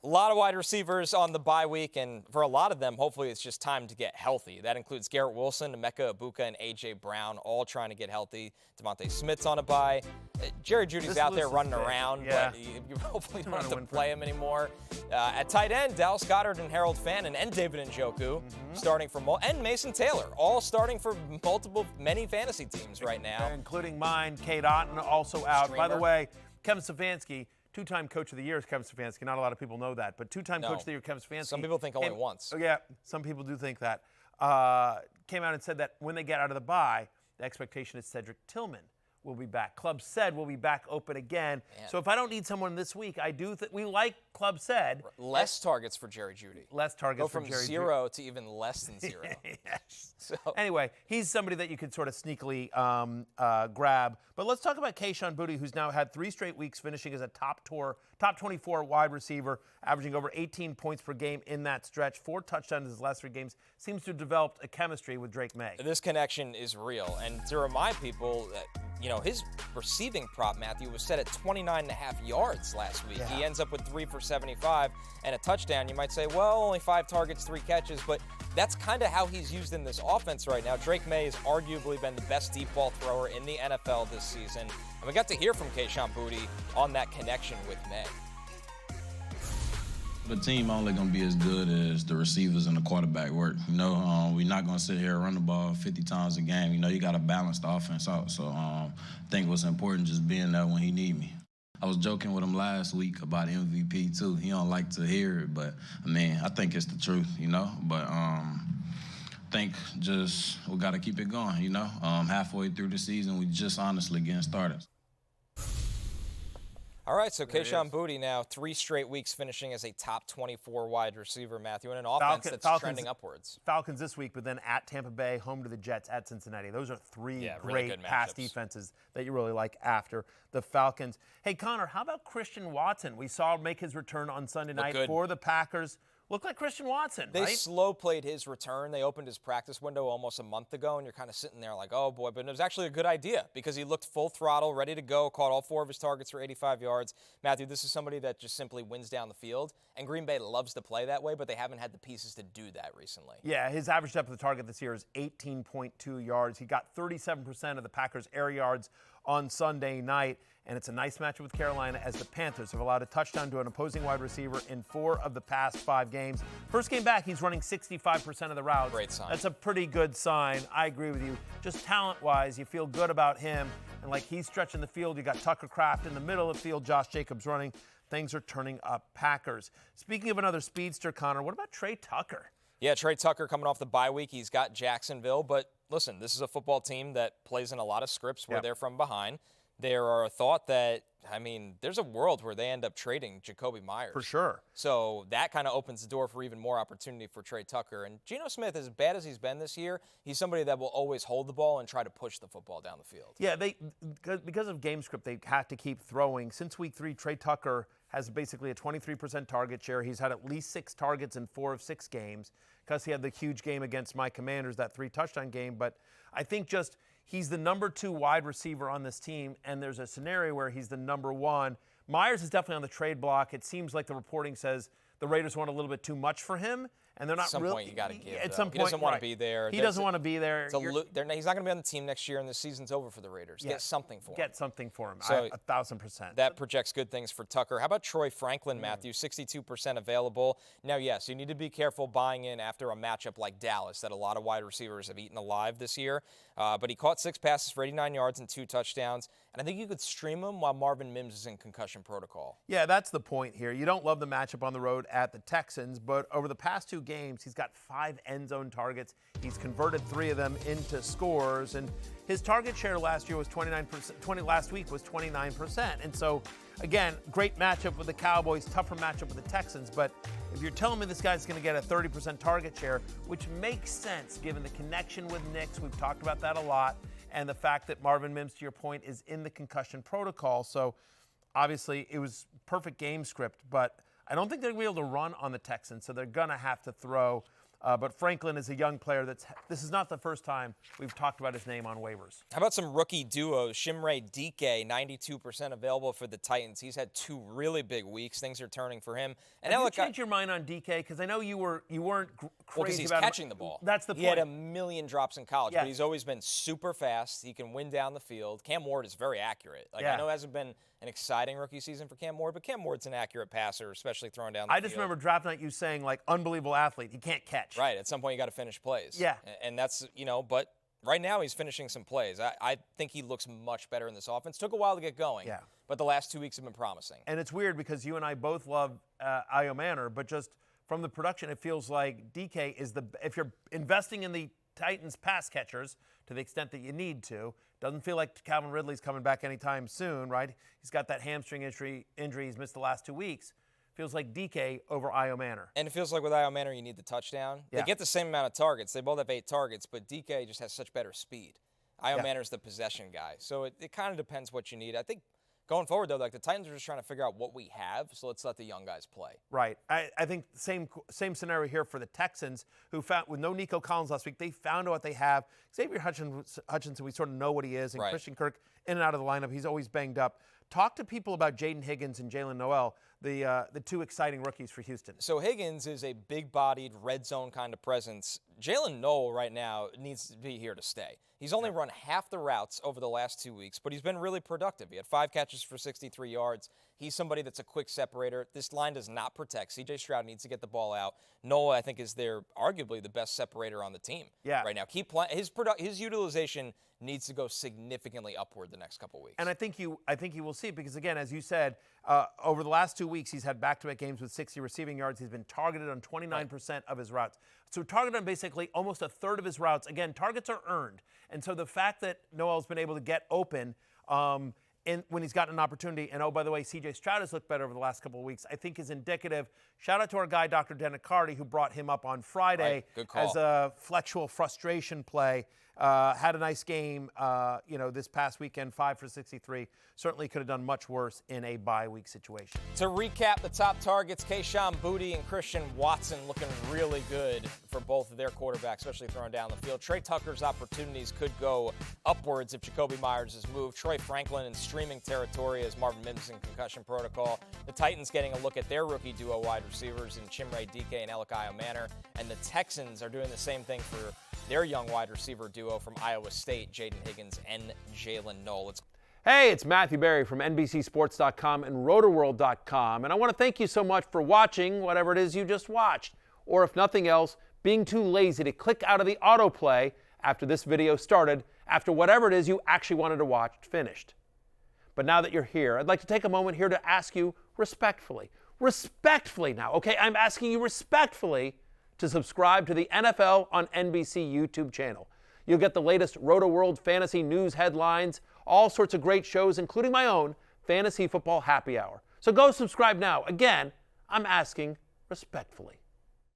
a lot of wide receivers on the bye week, and for a lot of them, hopefully it's just time to get healthy. That includes Garrett Wilson, Emeka Egbuka, and A.J. Brown, all trying to get healthy. Devontae Smith's on a bye. Jerry Jeudy's out there running around, but you hopefully don't have to play him anymore. At tight end, Dallas Goedert and Harold Fannin and David Njoku starting for and Mason Taylor, all starting for many fantasy teams right now. Including mine, Kate Otten, also out. By the way, Kevin Stefanski, two-time Coach of the Year is Kevin Stefanski. Not a lot of people know that, but two-time Coach of the Year, Kevin Stefanski. Some people think only once. Oh, yeah, some people do think that. Came out and said that when they get out of the bye, the expectation is Cedric Tillman will be back. Club said will be back open again. Man. So if I don't need someone this week, I do we like Club said. Less targets for Jerry Jeudy. Less targets for Jerry Jeudy. Go from 0 to even less than 0. Yes. So. Anyway, he's somebody that you could sort of sneakily grab. But let's talk about Kayshon Boutte, who's now had 3 straight weeks finishing as a top 24 wide receiver, averaging over 18 points per game in that stretch. 4 touchdowns in his last 3 games. Seems to have developed a chemistry with Drake Maye. This connection is real. And to remind people that, his receiving prop, Matthew, was set at 29.5 yards last week. Yeah. He ends up with 3 for 75 and a touchdown. You might say, well, only 5 targets, 3 catches, but that's kind of how he's used in this offense right now. Drake Maye has arguably been the best deep ball thrower in the NFL this season. And we got to hear from Kayshon Boutte on that connection with Maye. The team only going to be as good as the receivers and the quarterback work. We're not going to sit here and run the ball 50 times a game. You got to balance the offense out. So I think what's important just being there when he need me. I was joking with him last week about MVP too. He don't like to hear it, but I think it's the truth, But I think just we got to keep it going, Halfway through the season, we just honestly getting started. All right, so Kayshon Boutte now 3 straight weeks finishing as a top 24 wide receiver, Matthew, in an offense that's trending upwards. Falcons this week, but then at Tampa Bay, home to the Jets, at Cincinnati. Those are 3 great pass defenses that you really like after the Falcons. Hey, Connor, how about Christian Watson? We saw him make his return on Sunday night for the Packers. Looked like Christian Watson, They slow played his return. They opened his practice window almost a month ago, and you're kind of sitting there like, oh, boy. But it was actually a good idea because he looked full throttle, ready to go, caught all 4 of his targets for 85 yards. Matthew, this is somebody that just simply wins down the field, and Green Bay loves to play that way, but they haven't had the pieces to do that recently. Yeah, his average depth of the target this year is 18.2 yards. He got 37% of the Packers' air yards on Sunday night. And it's a nice matchup with Carolina as the Panthers have allowed a touchdown to an opposing wide receiver in 4 of the past 5 games. First game back, he's running 65% of the routes. Great sign. That's a pretty good sign. I agree with you. Just talent-wise, you feel good about him. And like he's stretching the field, you got Tucker Kraft in the middle of the field, Josh Jacobs running. Things are turning up Packers. Speaking of another speedster, Connor, what about Trey Tucker? Yeah, Trey Tucker coming off the bye week. He's got Jacksonville. But listen, this is a football team that plays in a lot of scripts where they're from behind. There are a thought that, there's a world where they end up trading Jacoby Myers. For sure. So that kind of opens the door for even more opportunity for Trey Tucker. And Geno Smith, as bad as he's been this year, he's somebody that will always hold the ball and try to push the football down the field. Yeah, because of game script, they have to keep throwing. Since week 3, Trey Tucker has basically a 23% target share. He's had at least 6 targets in 4 of 6 games because he had the huge game against my Commanders, that 3-touchdown game. But I think he's the number 2 wide receiver on this team, and there's a scenario where he's the number 1. Myers is definitely on the trade block. It seems like the reporting says the Raiders want a little bit too much for him, and they're not really. At some point, you got to give. At some point, he doesn't want to be there. He doesn't want to be there. He's not going to be on the team next year, and the season's over for the Raiders. Get something for him. Get something for him. So 1,000%. That projects good things for Tucker. How about Troy Franklin, Matthew? 62% available. Now, yes, you need to be careful buying in after a matchup like Dallas that a lot of wide receivers have eaten alive this year. But he caught 6 passes for 89 yards and 2 touchdowns. And I think you could stream him while Marvin Mims is in concussion protocol. Yeah, that's the point here. You don't love the matchup on the road at the Texans, but over the past 2 games, he's got 5 end zone targets. He's converted 3 of them into scores, and his target share last year was 29%. Last week was 29%. And so, again, great matchup with the Cowboys, tougher matchup with the Texans. But if you're telling me this guy's going to get a 30% target share, which makes sense given the connection with Knicks, we've talked about that a lot, and the fact that Marvin Mims, to your point, is in the concussion protocol. So, obviously, it was perfect game script, but I don't think they're going to be able to run on the Texans, so they're going to have to throw. But Franklin is a young player this is not the first time we've talked about his name on waivers. How about some rookie duos? Chimere Dike, 92% available for the Titans. He's had 2 really big weeks. Things are turning for him. And Have you changed your mind on DK? Because I know you weren't crazy he's about catching the ball. That's the point. He had a million drops in college, Yeah. but he's always been super fast. He can win down the field. Cam Ward is very accurate. Yeah. I know it hasn't been an exciting rookie season for Cam Ward, but Cam Ward's an accurate passer, especially throwing down the field. I just remember draft night you saying, like, unbelievable athlete. He can't catch. Right. At some point, you got to finish plays. Yeah. And that's, but right now he's finishing some plays. I think he looks much better in this offense. Took a while to get going. Yeah. But the last 2 weeks have been promising. And it's weird because you and I both love Io Manor, but just from the production, it feels like DK is if you're investing in the Titans pass catchers to the extent that you need to, doesn't feel like Calvin Ridley's coming back anytime soon, right? He's got that hamstring injury. He's missed the last 2 weeks. Feels like DK over Io Manor. And it feels like with Io Manor, you need the touchdown. Yeah. They get the same amount of targets. They both have 8 targets, but DK just has such better speed. Io Manor's the possession guy. So it kind of depends what you need. I think going forward, though, like the Titans are just trying to figure out what we have, so let's let the young guys play. Right. I think same scenario here for the Texans, who found, with no Nico Collins last week, they found out what they have. Xavier Hutchinson, we sort of know what he is, and Right. Christian Kirk in and out of the lineup. He's always banged up. Talk to people about Jaden Higgins and Jalen Noel, the 2 exciting rookies for Houston. So Higgins is a big-bodied, red zone kind of presence. Jalen Noel right now needs to be here to stay. He's only run half the routes over the last 2 weeks, but he's been really productive. He had 5 catches for 63 yards. He's somebody that's a quick separator. This line does not protect. C.J. Stroud needs to get the ball out. Noel, I think, is arguably the best separator on the team right now. Keep playing. His utilization needs to go significantly upward the next couple weeks. And I think you will see it because, again, as you said, over the last 2 weeks, he's had back-to-back games with 60 receiving yards. He's been targeted on 29% of his routes. So targeted on basically almost a third of his routes. Again, targets are earned. And so the fact that Noel's been able to get open when he's gotten an opportunity, and oh, by the way, C.J. Stroud has looked better over the last couple of weeks, I think is indicative. Shout out to our guy, Dr. Denicardi, who brought him up on Friday as a flexual frustration play. Had a nice game, this past weekend, 5 for 63. Certainly could have done much worse in a bye week situation. To recap the top targets, Kayshon Boutte and Christian Watson looking really good for both of their quarterbacks, especially throwing down the field. Trey Tucker's opportunities could go upwards if Jacoby Myers is moved. Troy Franklin in streaming territory as Marvin Mims in concussion protocol. The Titans getting a look at their rookie duo wide receivers in Chimere Dike and Io Manor. And the Texans are doing the same thing for their young wide receiver duo from Iowa State, Jaden Higgins and Jalen Noel. Hey, it's Matthew Berry from NBCSports.com and Rotoworld.com, and I want to thank you so much for watching whatever it is you just watched, or if nothing else, being too lazy to click out of the autoplay after this video started, after whatever it is you actually wanted to watch finished. But now that you're here, I'd like to take a moment here to ask you respectfully now, okay? I'm asking you respectfully to subscribe to the NFL on NBC YouTube channel. You'll get the latest Roto-World fantasy news headlines, all sorts of great shows, including my own Fantasy Football Happy Hour. So go subscribe now. Again, I'm asking respectfully.